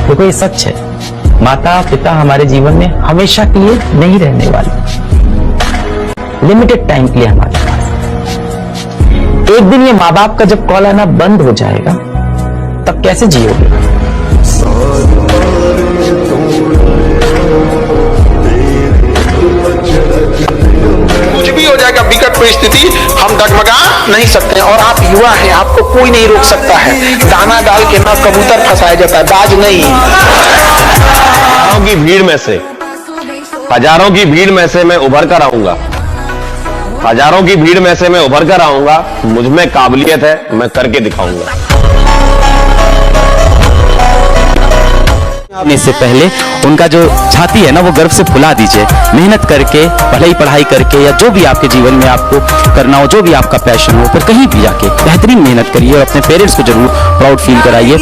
देखो ये सच है, माता पिता हमारे जीवन में हमेशा के लिए नहीं रहने वाले, लिमिटेड टाइम के लिए हमारे पास। एक दिन ये माँ बाप का जब कॉल आना बंद हो जाएगा तब कैसे जियोगे? कुछ भी हो जाएगा, विकट परिस्थिति, हम डगमगा नहीं सकते। और आप युवा हैं, आपको कोई नहीं रोक सकता है। दाना डाल के ना कबूतर फंसाया जाता है, बाज नहीं। हजारों की भीड़ में से, हजारों की भीड़ में से मैं उभर कर आऊंगा, हजारों की भीड़ में से मैं उभर कर आऊंगा। मुझ में काबिलियत है, मैं करके दिखाऊंगा। इससे पहले उनका जो छाती है ना वो गर्व से फुला दीजिए। मेहनत करके, भले ही पढ़ाई करके या जो भी आपके जीवन में आपको करना हो, जो भी आपका पैशन हो, पर कहीं भी जाके बेहतरीन मेहनत करिए और अपने पेरेंट्स को जरूर प्राउड फील कराइए।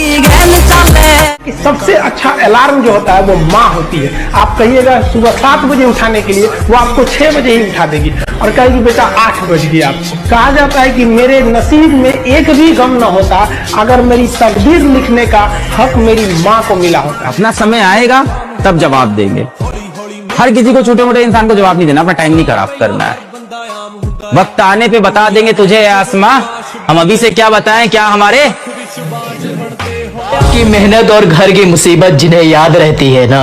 सबसे अच्छा अलार्म जो होता है वो माँ होती है। आप कहिएगा सुबह 7 बजे उठाने के लिए, वो आपको 6 बजे ही उठा देगी और कहेगी बेटा 8 बज गया। कहा जाता है कि मेरे नसीब में एक भी गम न होता अगर मेरी तकदीर लिखने का हक मेरी माँ को मिला होता। अपना समय आएगा तब जवाब देंगे। हर किसी को, छोटे मोटे इंसान को जवाब नहीं देना, अपना टाइम नहीं खराब करना है। वक्त आने पे बता देंगे तुझे आसमां, हम अभी से क्या बताएं क्या हमारे की मेहनत और घर की मुसीबत जिन्हें याद रहती है ना,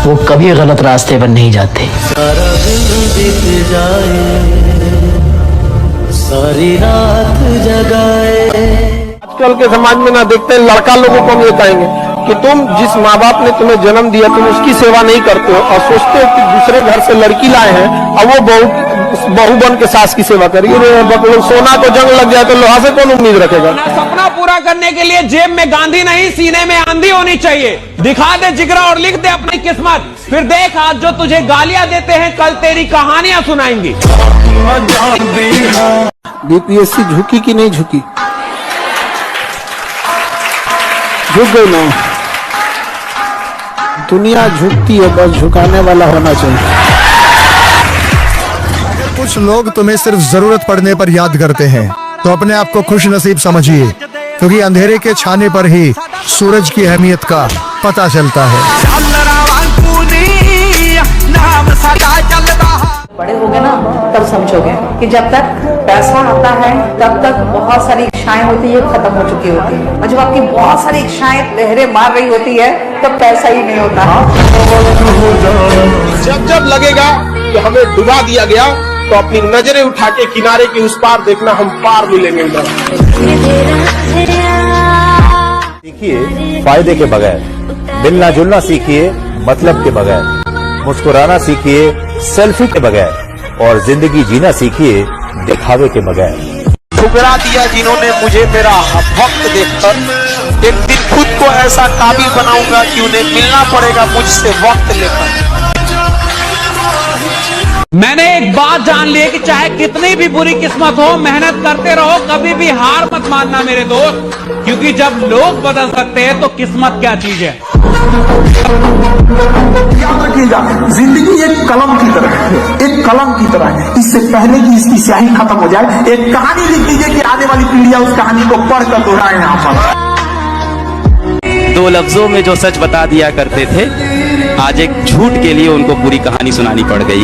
वो कभी गलत रास्ते पर नहीं जाते। सारा दिन बीत जाए, सारी रात जगाए। आजकल के समाज में ना देखते हैं, लड़का लोगों को हम ये कहेंगे कि तुम जिस माँ बाप ने तुम्हें जन्म दिया तुम उसकी सेवा नहीं करते हो, और सोचते हो कि दूसरे घर से लड़की लाए हैं और वो बहू बन के सास की सेवा करिए। सोना को जंग लग जाए तो लोहा से कौन उम्मीद रखेगा? सपना पूरा करने के लिए जेब में गांधी नहीं, सीने में आंधी होनी चाहिए। दिखा दे जिगरा और लिख दे अपनी किस्मत, फिर देख आज जो तुझे गालियां देते हैं कल तेरी कहानियां सुनाएंगी। बीपीएससी झुकी कि नहीं झुकी? झुक गई ना। दुनिया झुकती है, बस झुकाने वाला होना चाहिए। कुछ लोग तुम्हें सिर्फ जरूरत पड़ने पर याद करते हैं, तो अपने आप को खुश नसीब समझिए, क्योंकि अंधेरे के छाने पर ही सूरज की अहमियत का पता चलता है। बड़े हो गए ना तब समझोगे कि जब तक पैसा आता है तब तक बहुत सारी इच्छाएं होती है खत्म हो चुकी होती है, और जब आपकी बहुत सारी इच्छाएं लहरें मार रही होती है तब पैसा ही नहीं होता। जब जब लगेगा कि हमें डुबा दिया गया तो अपनी नजरें उठा के किनारे के उस पार देखना, हम पार मिलेंगे। सीखिए फायदे के बगैर, मिलना जुलना सीखिए मतलब के बगैर, मुस्कुराना सीखिए सेल्फी के बगैर, और जिंदगी जीना सीखिए दिखावे के बगैर। ठुकरा दिया जिन्होंने मुझे मेरा वक्त देखकर, एक दिन खुद को ऐसा काबिल बनाऊंगा कि उन्हें मिलना पड़ेगा मुझसे वक्त लेकर। मैंने एक बात जान ली कि चाहे कितनी भी बुरी किस्मत हो, मेहनत करते रहो, कभी भी हार मत मानना मेरे दोस्त, क्योंकि जब लोग बदल सकते हैं तो किस्मत क्या चीज है। याद रखिएगा, जिंदगी एक कलम की तरह है, एक कलम की तरह है। इससे पहले कि इसकी स्याही खत्म हो जाए, एक कहानी लिख दीजिए कि आने वाली पीढ़ियां उस कहानी को पढ़कर दोहराए। यहाँ पर 2 लफ्जों में जो सच बता दिया करते थे, आज एक झूठ के लिए उनको पूरी कहानी सुनानी पड़ गई।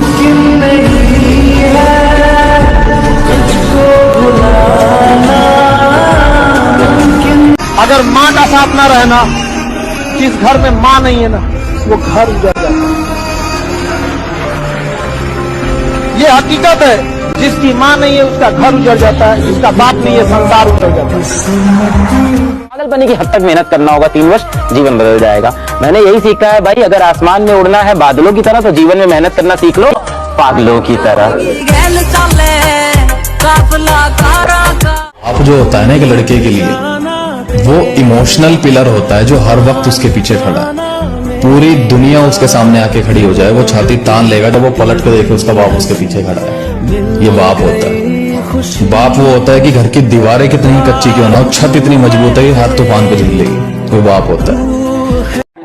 अगर माँ का साथ ना रहना, जिस घर में माँ नहीं है ना, वो घर उजड़ जाता है। ये हकीकत है, जिसकी माँ नहीं है उसका घर उजड़ जाता है, जिसका बाप नहीं है संसार उजड़ जाता है। पागल बनने की हद तक मेहनत करना होगा, 3 वर्ष जीवन बदल जाएगा। मैंने यही सीखा है भाई, अगर आसमान में उड़ना है बादलों की तरह तो जीवन में मेहनत करना सीख लो पागलों की तरह। आप जो होता है ना एक लड़के के लिए, वो इमोशनल पिलर होता है जो हर वक्त उसके पीछे खड़ा है। पूरी दुनिया उसके सामने आके खड़ी हो जाए, वो छाती तान लेगा, जब वो पलट के देखे उसका बाप उसके पीछे खड़ा है। ये बाप होता है। बाप वो होता है कि घर की दीवारें कितनी कच्ची क्यों ना हो, छत इतनी मजबूत है कि हाथ तूफान पे झूल लेगी, वो बाप होता है।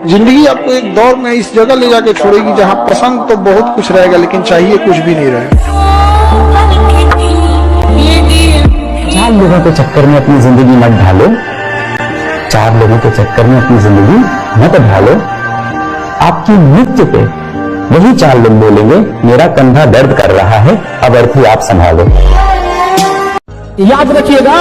जिंदगी आपको एक दौर में इस जगह ले जाके छोड़ेगी जहाँ पसंद तो बहुत कुछ रहेगा लेकिन चाहिए कुछ भी नहीं रहेगा। 4 लोगों के चक्कर में अपनी जिंदगी मत ढालो, 4 लोगों के चक्कर में अपनी जिंदगी मत ढालो। आपकी मृत्यु पे वही 4 लोग बोलेंगे मेरा कंधा दर्द कर रहा है, अब अर्थी आप संभालो। याद रखिएगा,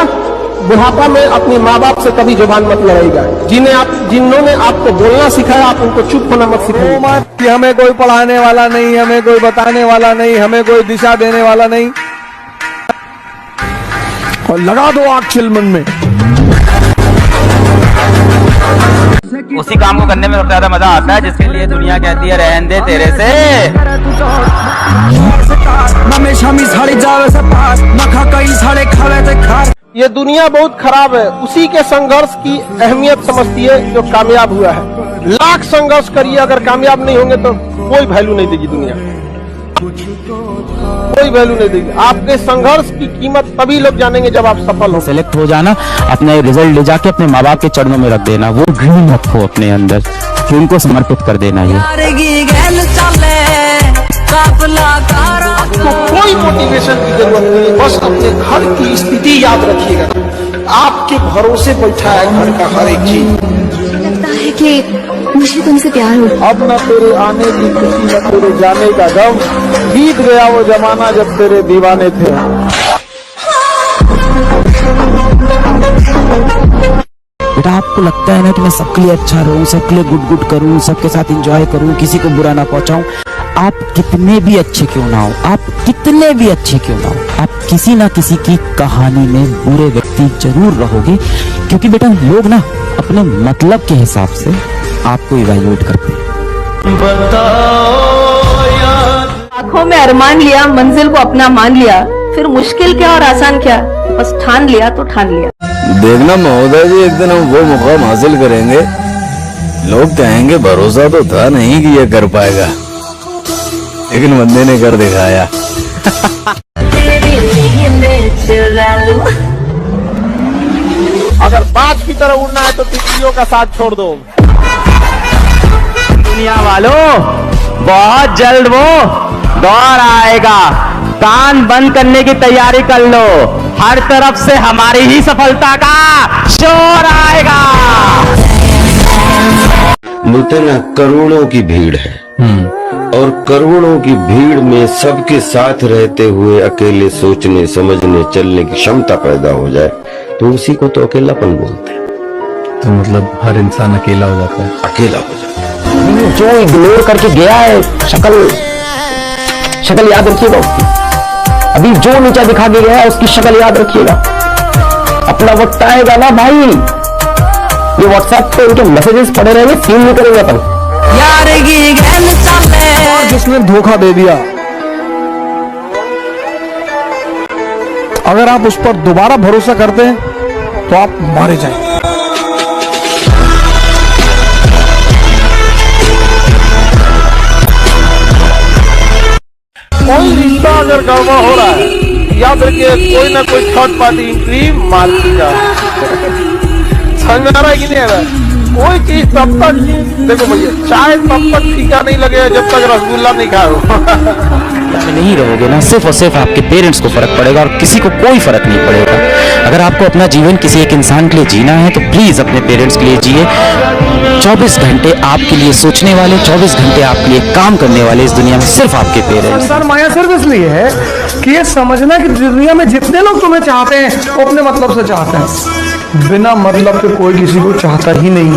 बुढ़ापा में अपने माँ बाप से कभी जुबान मत लड़ाइएगा। जिन्होंने आपको बोलना सिखाया, आप उनको चुप होना मत सिखाइए। हमें कोई पढ़ाने वाला नहीं, हमें कोई बताने वाला नहीं, हमें कोई दिशा देने वाला नहीं, और लगा दो आग चिलमन में। उसी काम को करने में सबसे ज्यादा मजा आता है जिसके लिए दुनिया कहती है रहन दे तेरे से। ये दुनिया बहुत खराब है, उसी के संघर्ष की अहमियत समझती है जो कामयाब हुआ है। लाख संघर्ष करिए, अगर कामयाब नहीं होंगे तो कोई वैल्यू नहीं देगी दुनिया, कोई वैल्यू नहीं देगी। आपके संघर्ष की कीमत तभी लोग जानेंगे जब आप सफल हो। सेलेक्ट हो जाना, अपने रिजल्ट ले जाके अपने माँ बाप के चरणों में रख देना, वो ड्रीम रखो अपने अंदर कि उनको समर्पित कर देना। ये आपको कोई मोटिवेशन की जरूरत नहीं, बस अपने घर की स्थिति याद रखिएगा। आपके भरोसे बैठा है घर का हर एक चीज। लगता है कि मुझे तुमसे प्यार हो। अब न तेरे आने की खुशी न तेरे जाने का गम, बीत गया वो जमाना जब तेरे दीवाने थे। बेटा आपको लगता है ना कि मैं सबके लिए अच्छा रहूं, सबके लिए गुड गुड करूं, सबके साथ एंजॉय करूं, किसी को बुरा ना पहुंचाऊं। आप कितने भी अच्छे क्यों ना हो, आप कितने भी अच्छे क्यों ना हो, आप किसी ना किसी की कहानी में बुरे व्यक्ति जरूर रहोगे, क्योंकि बेटा लोग ना अपने मतलब के हिसाब से आपको इवैल्यूएट करते हैं। आंखों में अरमान लिया, मंजिल को अपना मान लिया, फिर मुश्किल क्या और आसान क्या, बस ठान लिया तो ठान लिया। देखना महोदय जी, एक दिन हम वो मुकाम हासिल करेंगे, लोग कहेंगे भरोसा तो था नहीं कि ये कर पाएगा, लेकिन बंदे ने कर दिखाया। अगर बात की तरह उड़ना है तो तितलियों का साथ छोड़ दो। दुनिया वालों, बहुत जल्द वो दौर आएगा, कान बंद करने की तैयारी कर लो, हर तरफ से हमारी ही सफलता का शोर आएगा। मुतना करोड़ों की भीड़ है और करोड़ों की भीड़ में सबके साथ रहते हुए अकेले सोचने समझने चलने की क्षमता पैदा हो जाए तो उसी को तो अकेलापन बोलते हैं। तो मतलब हर इंसान अकेला हो जाता है, अकेला हो जाता है। जो इग्नोर करके गया है, शक्ल याद रखिएगा उसकी। अभी जो नीचा दिखा के गया है उसकी शक्ल याद रखिएगा। अपना वक्त आएगा ना भाई, ये व्हाट्सएप पे उनके मैसेजेस पड़े रहेंगे, सीन नहीं करेंगे अपन। जिसने धोखा दे दिया, अगर आप उस पर दोबारा भरोसा करते हैं तो आप मारे जाएंगे। कोई रिश्ता अगर गड़बड़ हो रहा है, याद रखिए कोई ना कोई थर्ड पार्टी एंट्री मार देगा। समझ में आ रहा है कि नहीं आ रहा है? कोई चीज तब तक, देखो भैया, चाय तब तक फीका नहीं लगेगा जब तक रसगुल्ला नहीं खाओ। नहीं रहोगे ना, सिर्फ और सिर्फ आपके पेरेंट्स को फर्क पड़ेगा और किसी को कोई फर्क नहीं पड़ेगा। अगर आपको अपना जीवन किसी एक इंसान के लिए जीना है तो प्लीज अपने पेरेंट्स के लिए जिए। 24 घंटे आपके लिए सोचने वाले, 24 घंटे आपके लिए काम करने वाले इस दुनिया में सिर्फ आपके पेरेंट्स। संसार माया सिर्फ इसलिए है कि ये समझना कि दुनिया में जितने लोग तुम्हें चाहते हैं वो अपने मतलब से चाहते हैं, बिना मतलब के कोई किसी को चाहता ही नहीं।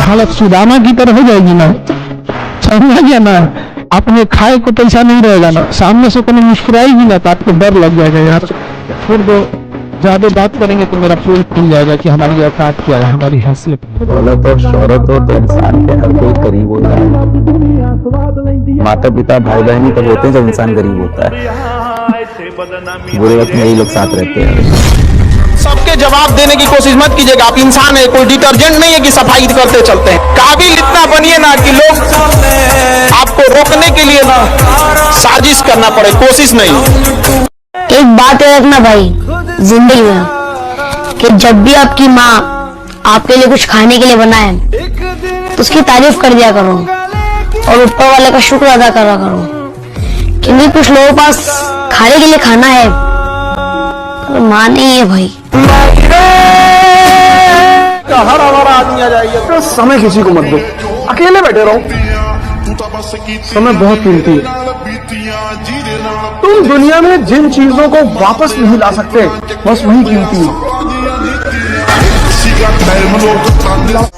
हालत सुदामा की तरह हो जाएगी ना, समझ गया ना। अपने खाए को पैसा नहीं रहेगा ना, सामने से कोई मुस्कुराएगी ना तो आपको डर लग जाएगा, यार छोड़ दो, ज्यादा बात करेंगे तो मेरा फूल खुल जाएगा कि हमारी औकात क्या है, हमारी हैसियत। दौलत और शोहरत हो तो इंसान के हर कोई करीब होता है। माता पिता भाई बहन तब होते हैं जब इंसान गरीब होता है। बुरे वक्त में यही लोग साथ रहते हैं। सबके जवाब देने की कोशिश मत कीजिएगा। आप इंसान है, कोई डिटर्जेंट नहीं है कि सफाई करते चलते हैं। काबिल इतना बनिए ना कि लोग आपको रोकने के लिए ना साजिश करना पड़े, कोशिश नहीं। एक बात याद रखना भाई जिंदगी में, कि जब भी आपकी माँ आपके लिए कुछ खाने के लिए बनाए तो उसकी तारीफ कर दिया करो और ऊपर वाले का शुक्र अदा करा करो, क्योंकि कुछ लोगों के पास खाने के लिए खाना है तो माँ नहीं है भाई। हर हमारा आदमी आ जाएगा तो समय किसी को मत दो, अकेले बैठे रहो। समय बहुत कीमती है। तुम दुनिया में जिन चीजों को वापस नहीं ला सकते बस वही कीमती है।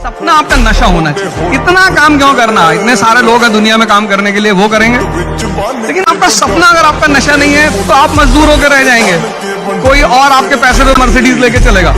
सपना आपका नशा होना चाहिए। इतना काम क्यों करना, इतने सारे लोग हैं दुनिया में काम करने के लिए, वो करेंगे। लेकिन आपका सपना अगर आपका नशा नहीं है तो आप मजदूर होकर रह जाएंगे, कोई और आपके पैसे पे मर्सिडीज लेके चलेगा।